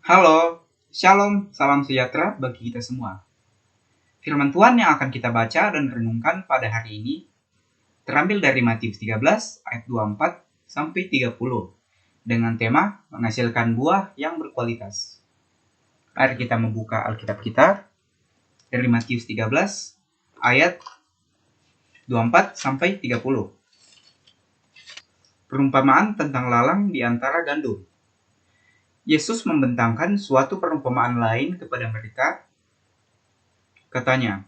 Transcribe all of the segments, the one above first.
Halo, Shalom, salam sejahtera bagi kita semua. Firman Tuhan yang akan kita baca dan renungkan pada hari ini terambil dari Matius 13 ayat 24 sampai 30 dengan tema menghasilkan buah yang berkualitas. Mari kita membuka Alkitab kita dari Matius 13 ayat 24 sampai 30. Perumpamaan tentang lalang di antara gandum. Yesus membentangkan suatu perumpamaan lain kepada mereka. Katanya,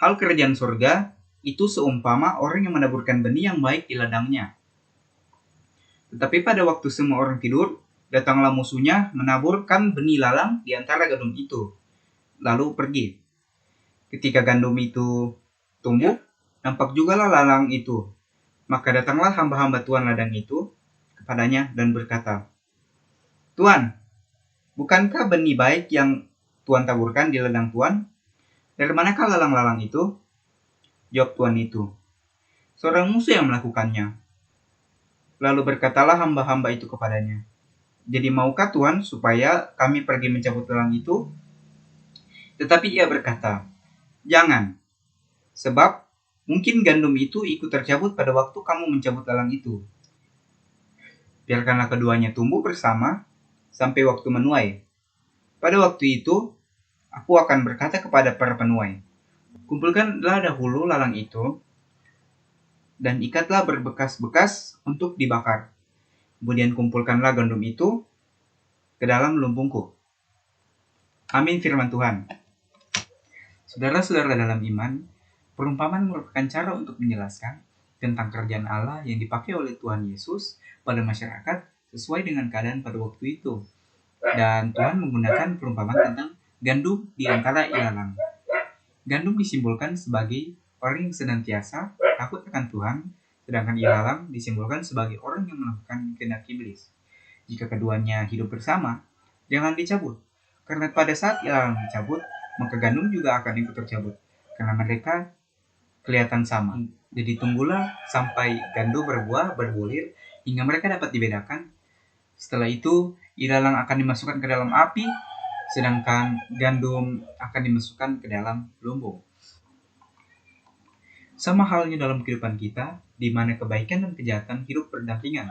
hal kerajaan surga itu seumpama orang yang menaburkan benih yang baik di ladangnya. Tetapi pada waktu semua orang tidur, datanglah musuhnya menaburkan benih lalang di antara gandum itu, lalu pergi. Ketika gandum itu tumbuh, nampak jugalah lalang itu. Maka datanglah hamba-hamba Tuhan ladang itu kepadanya dan berkata, Tuan, bukankah benih baik yang Tuan taburkan di ladang Tuan? Dari manakah lalang-lalang itu? Jawab Tuan itu, seorang musuh yang melakukannya. Lalu berkatalah hamba-hamba itu kepadanya, jadi maukah Tuan supaya kami pergi mencabut lalang itu? Tetapi ia berkata, jangan, sebab mungkin gandum itu ikut tercabut pada waktu kamu mencabut lalang itu. Biarkanlah keduanya tumbuh bersama sampai waktu menuai. Pada waktu itu, aku akan berkata kepada para penuai, kumpulkanlah dahulu lalang itu, dan ikatlah berbekas-bekas untuk dibakar. Kemudian kumpulkanlah gandum itu ke dalam lumbungku. Amin firman Tuhan. Saudara-saudara dalam iman, perumpamaan merupakan cara untuk menjelaskan tentang kerajaan Allah yang dipakai oleh Tuhan Yesus pada masyarakat sesuai dengan keadaan pada waktu itu. Dan Tuhan menggunakan perumpamaan tentang gandum di antara ilalang. Gandum disimbolkan sebagai orang yang senantiasa takut akan Tuhan, sedangkan ilalang disimbolkan sebagai orang yang melakukan kehendak iblis. Jika keduanya hidup bersama, jangan dicabut. Karena pada saat ilalang dicabut, maka gandum juga akan ikut tercabut. Karena mereka kelihatan sama. Jadi tunggulah sampai gandum berbuah, berbulir, hingga mereka dapat dibedakan. Setelah itu, ilalang akan dimasukkan ke dalam api, sedangkan gandum akan dimasukkan ke dalam lumbung. Sama halnya dalam kehidupan kita, di mana kebaikan dan kejahatan hidup berdampingan.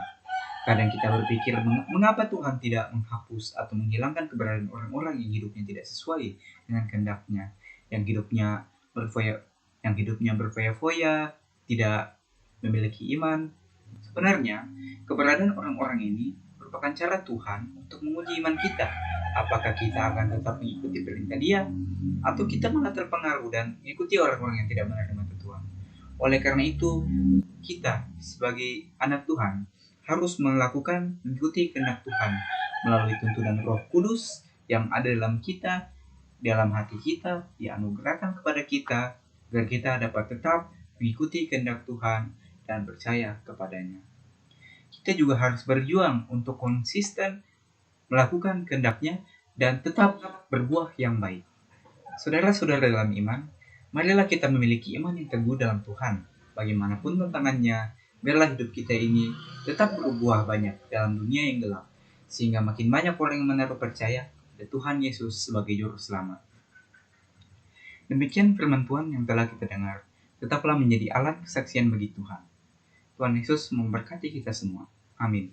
Kadang kita berpikir, mengapa Tuhan tidak menghapus atau menghilangkan keberadaan orang-orang yang hidupnya tidak sesuai dengan kehendaknya, yang hidupnya berfoya-foya, tidak memiliki iman. Sebenarnya, keberadaan orang-orang ini merupakan cara Tuhan untuk menguji iman kita. Apakah kita akan tetap mengikuti perintah Dia, atau kita malah terpengaruh dan mengikuti orang-orang yang tidak menerima Tuhan. Oleh karena itu, kita sebagai anak Tuhan harus mengikuti kehendak Tuhan melalui tuntunan Roh Kudus yang ada dalam kita, dalam hati kita, dianugerahkan kepada kita, agar kita dapat tetap mengikuti kehendak Tuhan dan percaya kepadanya. Kita juga harus berjuang untuk konsisten melakukan kehendak-Nya dan tetap berbuah yang baik. Saudara-saudara dalam iman, marilah kita memiliki iman yang teguh dalam Tuhan. Bagaimanapun tantangannya, biarlah hidup kita ini tetap berbuah banyak dalam dunia yang gelap, sehingga makin banyak orang yang menaruh percaya pada Tuhan Yesus sebagai Juru Selamat. Demikian firman Tuhan yang telah kita dengar. Tetaplah menjadi alat kesaksian bagi Tuhan. Tuhan Yesus memberkati kita semua. Amin.